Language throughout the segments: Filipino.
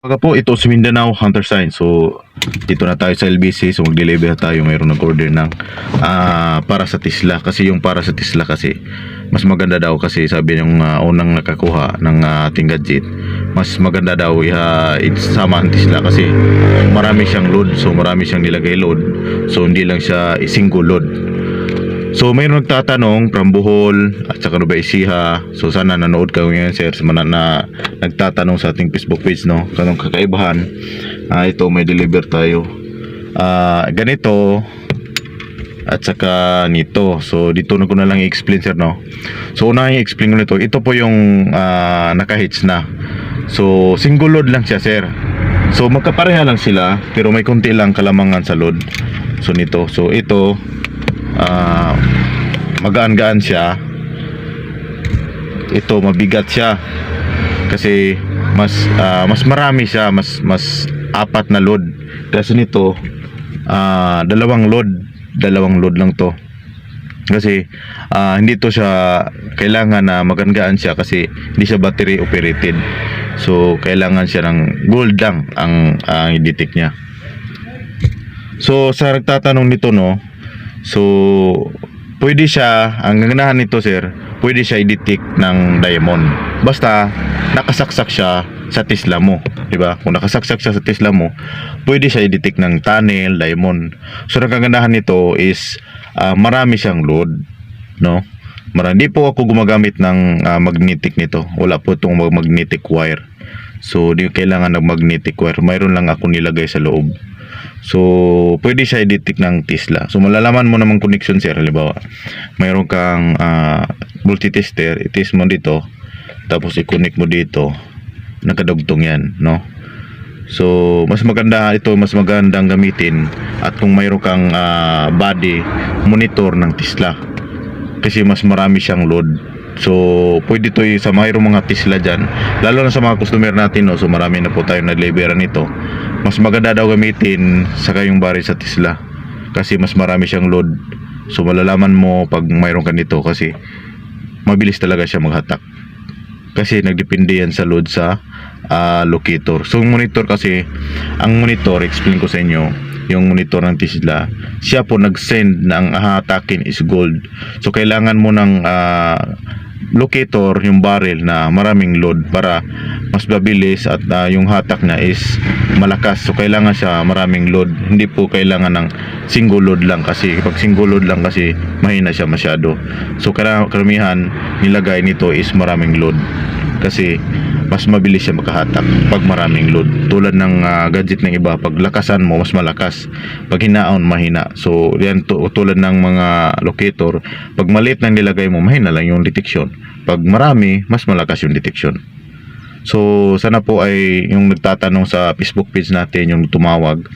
Pagka po, ito si Mindanao Hunter Sign. So, dito na tayo sa LBC. So, mag-deliver tayo. Mayroon nag-order ng para sa Tesla. Kasi yung para sa Tesla kasi, mas maganda daw kasi sabi yung unang nakakuha ng ating gadget. Mas maganda daw isama ang Tesla kasi marami siyang load. So, marami siyang nilagay load. So, hindi lang siya single load. So mayroon nagtatanong from Bohol at saka Nueva Ecija. So sana nanood kayo ngayon sir sa mga na nagtatanong sa ating Facebook page, no, kanong kakaibahan. Ito may deliver tayo ganito at saka nito. So dito na ko na lang i-explain sir, no. So unahin i-explain ko nito. Ito po yung naka-hitch na. So single load lang siya sir. So magkapareha lang sila pero may konti lang kalamangan sa load. So nito, so ito magaan-gaan siya. Ito mabigat siya kasi mas marami siya, mas apat na load. Kasi nito dalawang load lang to. Kasi hindi to siya kailangan na magaan-gaan siya kasi hindi siya battery operated. So kailangan siya ng gold lang ang i-detect niya. So sa nagtatanong nito, no, so pwede siya, ang ganahan nito sir, pwede siya i-detect ng diamond basta nakasaksak siya sa Tesla mo, di ba? Kung nakasaksak siya sa Tesla mo, pwede siya i-detect ng tunnel, diamond. So ang kagandahan nito is marami siyang load, no? Hindi po ako gumagamit ng magnetic nito. Wala po itong magnetic wire. So di kailangan ng magnetic wire. Mayroon lang ako nilagay sa loob. So pwede siya i-detect ng Tesla. So malalaman mo naman connection sir. Halimbawa mayroon kang multitester, i-test mo dito, tapos i-connect mo dito, nakadugtong yan, no. So mas maganda ito, mas magandang gamitin at kung mayroon kang body monitor ng Tesla kasi mas marami siyang load. So pwede to sa mayroong mga Tesla dyan, lalo na sa mga customer natin, no. So marami na po tayong nag-deliveran nito. Mas maganda daw gamitin sa kayong bari sa Tesla kasi mas marami siyang load. So malalaman mo pag mayroon ka nito kasi mabilis talaga siya maghatak kasi nagdepende yan sa load sa locator. So monitor kasi, ang monitor, explain ko sa inyo, yung monitor ng Tesla, siya po nag-send na ang hatakin is gold. So kailangan mo ng locator, yung barrel na maraming load para mas mabilis at yung hatak na is malakas. So kailangan siya maraming load, hindi po kailangan ng single load lang kasi pag single load lang kasi mahina siya masyado. So karamihan nilagay nito is maraming load kasi mas mabilis siya makahatak pag maraming load. Tulad ng gadget ng iba, pag lakasan mo mas malakas, pag hinaon mahina. So yan tulad ng mga locator, pag maliit nang nilagay mo mahina lang yung detection, pag marami mas malakas yung detection. So sana po ay yung nagtatanong sa Facebook page natin, yung tumawag,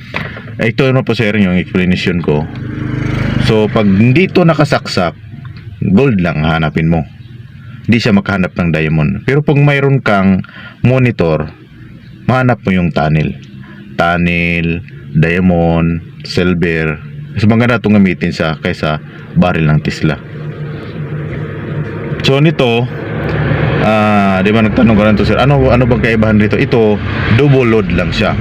ito na po sir yung explanation ko. So pag hindi to nakasaksak, gold lang hanapin mo, hindi siya makahanap ng diamond. Pero pag mayroon kang monitor, mahanap mo yung tunnel, diamond, silver. Mas maganda itong gamitin sa kaysa barrel ng Tesla. So nito, di ba nagtanong ka lang to sir, ano bang kaibahan dito? Ito double load lang siya.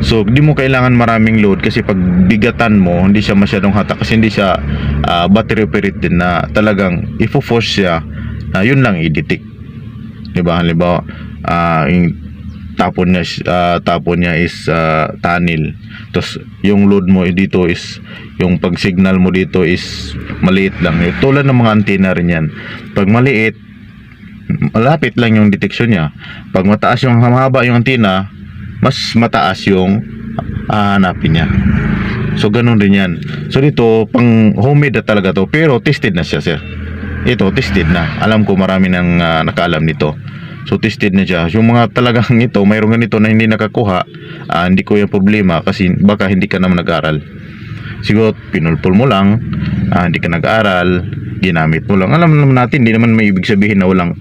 So hindi mo kailangan maraming load kasi pag bigatan mo hindi siya masyadong hatak kasi hindi siya battery operated na talagang ifo-force siya. Yun lang i-detect, di ba? Halimbawa yung tapon niya is tunnel, tapos yung load mo dito is, yung pag signal mo dito is maliit lang. Tulad ng mga antenna rin yan, pag maliit malapit lang yung detection niya. Pag mataas yung mahaba yung antenna, mas mataas yung hanapin niya. So ganun din yan. So dito pang homemade na talaga to, pero tested na siya sir. Ito tested na, alam ko marami nang nakaalam nito. So tested na siya. Yung mga talagang ito, mayroong ganito na hindi nakakuha, hindi ko yung problema kasi baka hindi ka naman nag-aral. Siguro pinulpul mo lang, hindi ka nag-aral, ginamit mo lang. Alam naman natin, hindi naman may ibig sabihin na walang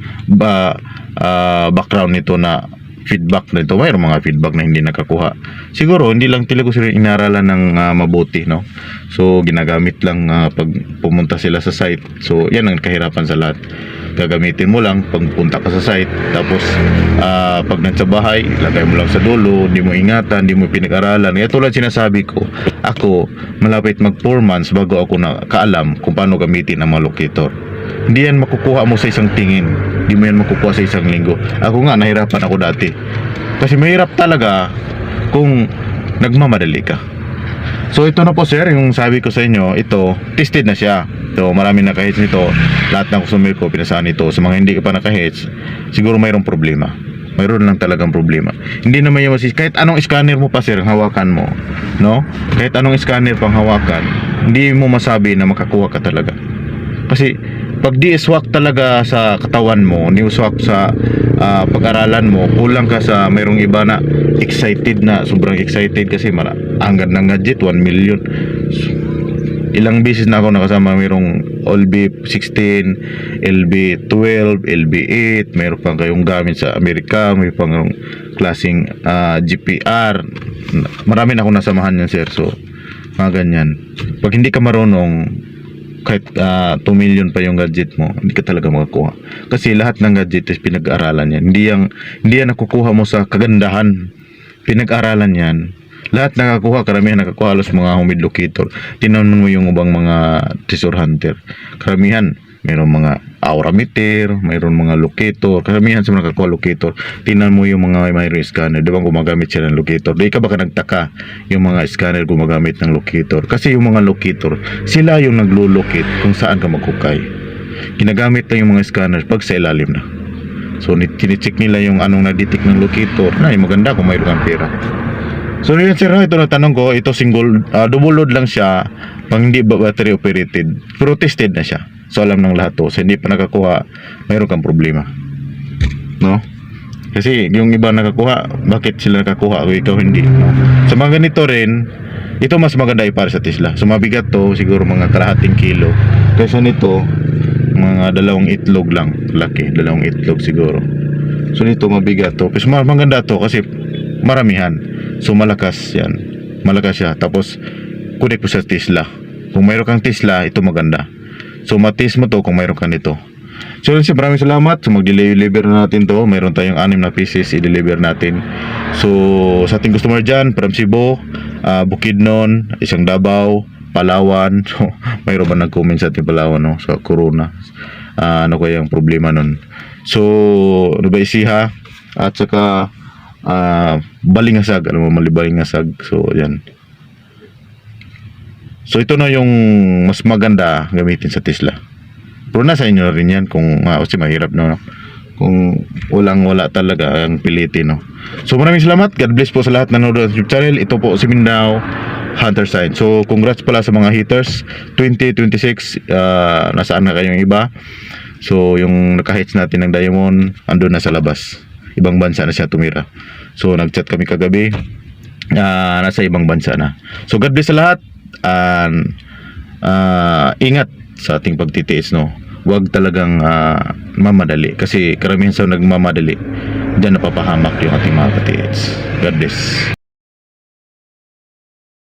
background nito na feedback na ito. Mayroong mga feedback na hindi nakakuha. Siguro hindi lang talaga sila inaralan ng mabuti, no. So ginagamit lang pag pumunta sila sa site. So yan ang kahirapan sa lahat. gagamitin mo lang pag punta ka sa site. Tapos pag nasa bahay, lagay mo lang sa dulo, hindi mo ingatan, hindi mo pinag-aralan. Kaya tulad sinasabi ko, ako malapit mag 4 months bago ako nakaalam kung paano gamitin ang mga locator. Hindi yan makukuha mo sa isang tingin, hindi mo yan makukuha sa isang linggo. Ako nga, nahirapan ako dati kasi mahirap talaga kung nagmamadali ka. So ito na po sir, yung sabi ko sa inyo, ito tested na siya. So marami naka-hits nito, lahat ng customer ko pinasaan ito. Sa mga hindi ka pa naka-hits, siguro mayroong problema. Mayroon lang talagang problema. Hindi naman yung kahit anong scanner mo pa sir, hawakan mo, no? Kahit anong scanner pang hawakan, hindi mo masabi na makakuha ka talaga. Kasi pag di swak talaga sa katawan mo, di swak sa pag-aralan mo, kulang ka sa mayroong iba na excited na, sobrang excited kasi anggad ng gadget, 1 million. Ilang beses na ako nakasama, mayroong LB16, LB12, LB8, mayroon pang kayong gamit sa Amerika, may pang klaseng GPR. Marami na ako nasamahan yan sir. So mga ganyan, pag hindi ka marunong, kahit 2 million pa yung gadget mo, hindi ka talaga makakuha. Kasi lahat ng gadget is pinag-aralan yan. Hindi yan nakukuha mo sa kagandahan. Pinag-aralan yan. Lahat nakakuha, karamihan nakakuha halos mga humid locator. Tingnan mo yung ubang mga treasure hunter. Karamihan, mayroong mga aura meter, mayroong mga locator. Karamihan sa mga nakakuha locator. Tingnan mo yung mga mayroong scanner. Di ba gumagamit sila ng locator? Di ka baka nagtaka yung mga scanner gumagamit ng locator. Kasi yung mga locator, sila yung naglo-locate kung saan ka magkukay. Ginagamit lang yung mga scanner pag sa ilalim na. So, tinicheck nila yung anong na-detect ng locator. Na, maganda kung mayroong kang pera. So yun sir, ito na tanong ko, ito double load lang siya, pang hindi battery operated, pero tested na siya. So alam ng lahat to, so hindi pa nakakuha, mayroon kang problema. No? Kasi yung iba nakakuha, bakit sila nakakuha, ikaw hindi, no? So mga ganito rin, ito mas maganda para sa Tesla. So mabigat to, siguro mga kalahating kilo. Kaysa nito, mga 2 itlog lang, laki, 2 itlog siguro. So nito mabigat to, pero maganda to kasi maramihan. So malakas yan. Malakas siya. Tapos connect po sa Tesla. Kung mayroon kang Tesla, ito maganda. So matis mo to kung mayroon kang nito. So yun siya, maraming salamat. So mag-deliver na natin to. Mayroon tayong 6 na pieces i-deliver natin. So sa ating customer dyan, from Cebu, Bukidnon, isang Davao, Palawan. So mayroon ba nag-comment sa ating Palawan, no? Sa Corona. Ano kaya yung problema nun? So Nueva Ecija at saka Balingasag, alam mo, Balingasag. So yan. So ito na yung mas maganda gamitin sa Tesla. Pero nasa inyo na rin yan kung kasi mahirap, no? Kung wala talaga ang pilitin, no? So maraming salamat. God bless po sa lahat na nanonood sa YouTube channel. Ito po si Mindanao Hunter Sign. So congrats pala sa mga hitters 2026. Nasaan na kayong iba? So yung naka-hits natin ng diamond, andun na sa labas. Ibang bansa na siya tumira. So nag-chat kami kagabi, nasa ibang bansa na. So God bless sa lahat. Ingat sa ating pagtitiis, no? Huwag talagang mamadali. Kasi karamihan sa nagmamadali, diyan napapahamak yung ating mga katiis. God bless.